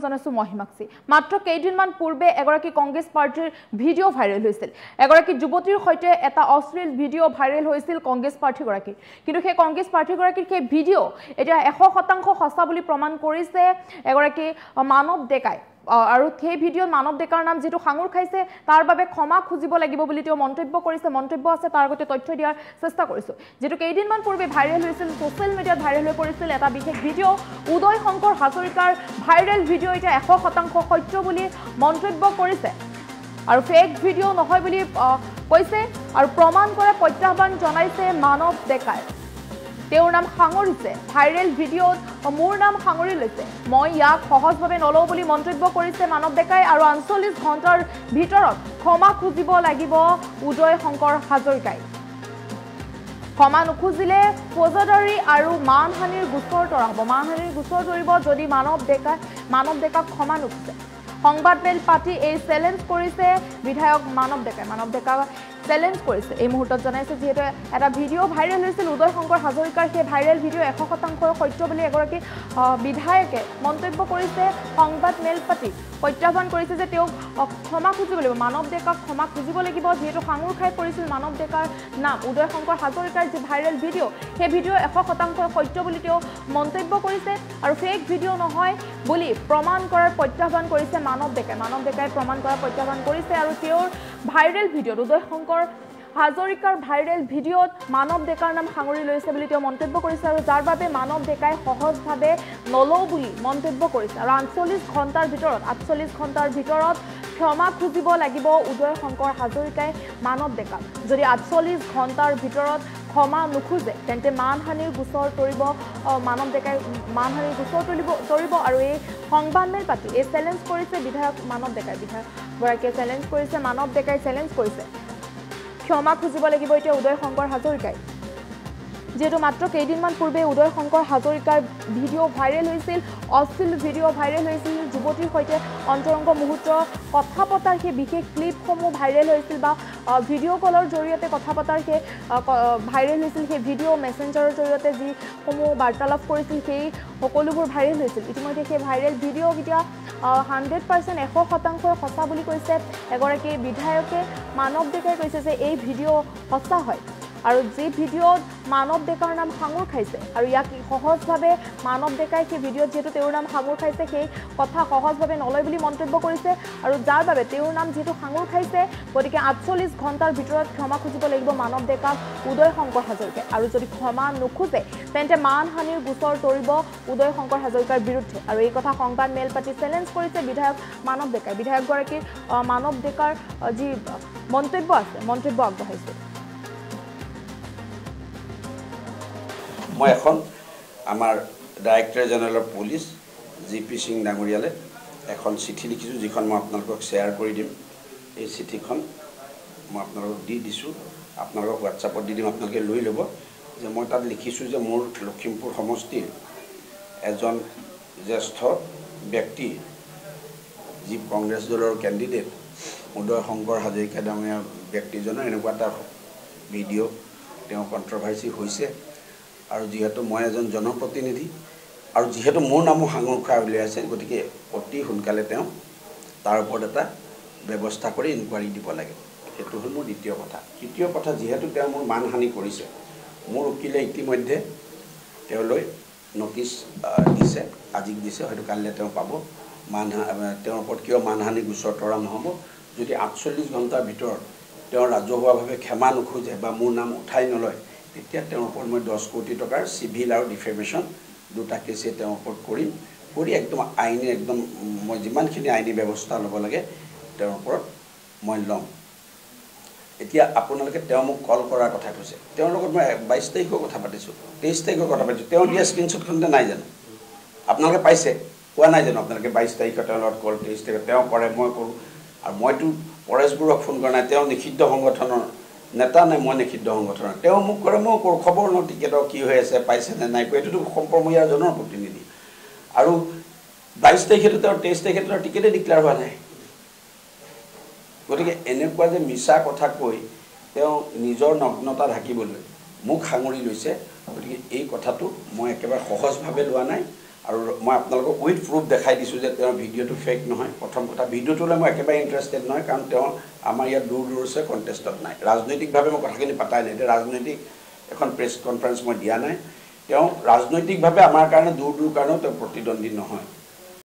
জনাইছো মহিমাক্ষী মাত্ৰ কেইদিনমান পূৰ্বে এগৰাকী কংগ্ৰেছ পাৰ্টিৰ ভিডিঅ' ভাইৰেল হৈছিল এগৰাকী যুৱতীৰ সৈতে এটা অশ্লীল ভিডিঅ' ভাইৰেল হৈছিল কংগ্ৰেছ পাৰ্টিগৰাকী কিন্তু সেই কংগ্ৰেছ পাৰ্টিগৰাকীৰ সেই ভিডিঅ' এতিয়া 100% সঁচা বুলি প্ৰমাণ কৰিছে এগৰাকী মানৱ ডেকাই আৰু সেই ভিডিঅ'ত মানৱ ডেকাৰ নাম যেটো সাঙুৰ খাইছে তাৰ বাবে ক্ষমা খুজিব লাগিব বুলি তেওঁ মন্তব্য কৰিছে মন্তব্য আছে তাৰ আগতে তথ্য দিয়াৰ চেষ্টা কৰিছো যেটো কেইদিনমান পূৰ্বে ভাইৰেল হৈছিল সোশ্যাল মিডিয়াত ভাইৰেল হৈ পৰিছিল এটা বিশেষ ভিডিঅ' উদয় শংকৰ হাজৰিকাৰ ভাইৰেল ভিডিঅ' এটা 100% সত্য বুলি মন্তব্য কৰিছে আৰু ফেক ভিডিঅ' নহয় বুলি কৈছে আৰু প্ৰমাণ কৰে প্ৰত্যাহ্বান জনাইছে মানৱ ডেকাই তেওঁৰ নাম সাঙৰিছে ভাইৰেল ভিডিঅ'ত মোৰ নাম সাঙৰি লৈছে মই ইয়াক সহজভাৱে নলও বুলি মন্তব্য কৰিছে মানৱ ডেকাই আৰু ৪৮ ঘণ্টাৰ ভিতৰত ক্ষমা খুজিব লাগিব উদয় শংকৰ হাজৰিকাই ক্ষমা নুখুজিলে ফৌজদাৰী আৰু মানহানিৰ গোচৰ তৰা হ'ব মানহানিৰ গোচৰ তৰিব যদি মানৱ ডেকাক ক্ষমা নুখুজে সংবাদমেল পাতি এই চ্যালেঞ্জ কৰিছে বিধায়ক মানৱ ডেকা চ্যালেঞ্জ কৰিছে এই মুহূৰ্তত জনাইছে যেহেতু এটা ভিডিঅ' ভাইৰেল হৈছিল উদয় শংকৰ হাজৰিকাৰ সেই ভাইৰেল ভিডিঅ' 100% সত্য বুলি এগৰাকী বিধায়কে মন্তব্য কৰিছে সংবাদমেল পাতি প্ৰত্যাহ্বান কৰিছে যে তেওঁ ক্ষমা খুজিব লাগিব মানৱ ডেকাক ক্ষমা খুজিব লাগিব যেহেতু সাঙুৰ খাই পৰিছিল মানৱ ডেকাৰ নাম উদয় শংকৰ হাজৰিকাৰ যে ভাইৰেল ভিডিঅ' সেই ভিডিঅ' 100% সত্য বুলি তেওঁ মন্তব্য কৰিছে আৰু ফেক ভিডিঅ' নহয় বুলি প্ৰমাণ কৰাৰ প্ৰত্যাহ্বান কৰিছে মানৱ ডেকাই প্ৰমাণ কৰাৰ প্ৰত্যাহ্বান কৰিছে আৰু তেওঁৰ ভাইৰেল ভিডিঅ'ত উদয় শংকৰ হাজৰিকাৰ ভাইৰেল ভিডিঅ'ত মানৱ ডেকাৰ নাম সাঙৰি লৈছে বুলি তেওঁ মন্তব্য কৰিছে আৰু যাৰ বাবে মানৱ ডেকাই সহজভাৱে নলও বুলি মন্তব্য কৰিছে আৰু ৪৮ ঘণ্টাৰ ভিতৰত ক্ষমা খুজিব লাগিব উদয় শংকৰ হাজৰিকাই মানৱ ডেকাক যদি ৪৮ ঘণ্টাৰ ভিতৰত ক্ষমা নুখুজে তেন্তে মানহানিৰ গোচৰ তৰিব মানৱ ডেকাই মানহানিৰ গোচৰ তৰিব আৰু এই সংবাদমেল পাতি এই চ্যালেঞ্জ কৰিছে বিধায়ক মানৱ ডেকাই বিধায়কগৰাকীয়ে চ্যালেঞ্জ কৰিছে মানৱ ডেকাই চ্যালেঞ্জ কৰিছে ক্ষমা খুজিব লাগিব এতিয়া উদয় শংকৰ হাজৰিকাই যেহেতু মাত্ৰ কেইদিনমান পূৰ্বে উদয় শংকৰ হাজৰিকাৰ ভিডিঅ' ভাইৰেল হৈছিল অশ্লীল ভিডিঅ' ভাইৰেল হৈছিল যুৱতীৰ সৈতে অন্তৰংগ মুহূৰ্ত কথা পতাৰ সেই বিশেষ ক্লিপসমূহ ভাইৰেল হৈছিল বা ভিডিঅ' কলৰ জৰিয়তে কথা পতাৰ সেই ভাইৰেল হৈছিল সেই ভিডিঅ' মেছেঞ্জাৰৰ জৰিয়তে যিসমূহ বাৰ্তালাপ কৰিছিল সেই সকলোবোৰ ভাইৰেল হৈছিল ইতিমধ্যে সেই ভাইৰেল ভিডিঅ' এতিয়া 100% সঁচা বুলি কৈছে এগৰাকী বিধায়কে মানৱ ডেকাই কৈছে যে এই ভিডিঅ' সঁচা হয় আৰু যে ভিডিঅ'ত মানৱ ডেকাৰ নাম সাঙুৰ খাইছে আৰু ইয়াক সহজভাৱে মানৱ ডেকাই সেই ভিডিঅ'ত যেহেতু তেওঁৰ নাম সাঙুৰ খাইছে সেই কথা সহজভাৱে নলয় বুলি মন্তব্য কৰিছে আৰু যাৰ বাবে তেওঁৰ নাম যেহেতু সাঙুৰ খাইছে গতিকে ৪৮ ঘণ্টাৰ ভিতৰত ক্ষমা খুজিব লাগিব মানৱ ডেকাক উদয় শংকৰ হাজৰিকাই আৰু যদি ক্ষমা নুখুজে তেন্তে মানহানিৰ গোচৰ তৰিব উদয় শংকৰ হাজৰিকাৰ বিৰুদ্ধে আৰু এই কথা সংবাদমেল পাতি চ্যালেঞ্জ কৰিছে বিধায়ক মানৱ ডেকাই বিধায়কগৰাকীৰ মানৱ ডেকাৰ যি মন্তব্য আছে মন্তব্য আগবঢ়াইছে মই এখন আমাৰ director general of police GP Singh ডাঙৰীয়ালে এখন চিঠি লিখিছোঁ যিখন মই আপোনালোকক শ্বেয়াৰ কৰি দিম এই চিঠিখন মই আপোনালোকক দি দিছোঁ আপোনালোকক হোৱাটছআপত দি দিম আপোনালোকে লৈ ল'ব যে মই তাত লিখিছোঁ যে মোৰ লখিমপুৰ সমষ্টিৰ এজন জ্যেষ্ঠ ব্যক্তি যি কংগ্ৰেছ দলৰ কেণ্ডিডেট উদয় শংকৰ হাজৰিকা ডাঙৰীয়া ব্যক্তিজনৰ এনেকুৱা এটা ভিডিঅ' তেওঁ কণ্ট্ৰভাৰ্চি হৈছে আৰু যেহেতু মই এজন জনপ্ৰতিনিধি আৰু যেহেতু মোৰ নামো সাঙুৰ খাই উলিয়াইছে গতিকে অতি সোনকালে তেওঁ তাৰ ওপৰত এটা ব্যৱস্থা কৰি ইনকুৱাৰী দিব লাগে সেইটো হ'ল মোৰ দ্বিতীয় কথা তৃতীয় কথা যেহেতু তেওঁ মোৰ মানহানি কৰিছে মোৰ উকিলে ইতিমধ্যে তেওঁলৈ নটিচ দিছে আজিক দিছে হয়তো কাইলৈ তেওঁ পাব তেওঁৰ ওপৰত কিয় মানহানি গোচৰ তৰা নহ'ব যদি ৪৮ ঘণ্টাৰ ভিতৰত তেওঁ ৰাজহুৱাভাৱে ক্ষমা নোখোজে বা মোৰ নাম উঠাই নলয় তেতিয়া তেওঁৰ ওপৰত মই 10 কোটি টকাৰ চিভিল আৰু ডিফেমেশ্যন দুটা কেছে তেওঁৰ ওপৰত কৰি একদম আইনী একদম মই যিমানখিনি আইনী ব্যৱস্থা ল'ব লাগে তেওঁৰ ওপৰত মই ল'ম এতিয়া আপোনালোকে তেওঁ মোক কল কৰাৰ কথা কৈছে তেওঁৰ লগত মই 22 তাৰিখৰ কথা পাতিছোঁ 23 তাৰিখৰ কথা পাতিছোঁ তেওঁ দিয়া স্ক্ৰীনশ্বটখনতে নাই জানো আপোনালোকে পাইছে কোৱা নাই জানো আপোনালোকে 22 তাৰিখত তেওঁৰ লগত কল 23 তাৰিখত তেওঁ কৰে মই কৰোঁ আৰু মইতো পৰেশ বৰুৱাক ফোন কৰা নাই তেওঁ নিষিদ্ধ সংগঠনৰ নেতা নাই মই নিষিদ্ধ সংগঠনৰ তেওঁ মোক কৰে মই কৰোঁ খবৰ লওঁ টিকেটৰ কি হৈ আছে পাইছে নে নাই এইটোতো সম্প্ৰমূলীয়া জনপ্ৰতিনিধি আৰু 22 তাৰিখেতো তেওঁৰ 23 তাৰিখে তেওঁৰ টিকেটে ডিক্লেয়াৰ হোৱা নাই গতিকে এনেকুৱা যে মিছা কথা কৈ তেওঁ নিজৰ নগ্নতা ঢাকিবলৈ মোক সাঙুৰি লৈছে গতিকে এই কথাটো মই একেবাৰে সহজভাৱে লোৱা নাই আৰু মই আপোনালোকক উইথ প্ৰুফ দেখাই দিছোঁ যে তেওঁৰ ভিডিঅ'টো ফেক নহয়। প্ৰথম কথা, ভিডিঅ'টোলৈ মই একেবাৰে ইণ্টাৰেষ্টেড নহয়, কাৰণ তেওঁ আমাৰ ইয়াত দূৰ দূৰছে কণ্টেষ্টত নাই। ৰাজনৈতিকভাৱে মই কথাখিনি পাতাই নাই, এতিয়া ৰাজনৈতিক এখন প্ৰেছ কনফাৰেঞ্চ মই দিয়া নাই। তেওঁ ৰাজনৈতিকভাৱে আমাৰ কাৰণে দূৰ কাৰণেও তেওঁ প্ৰতিদ্বন্দ্বী নহয়।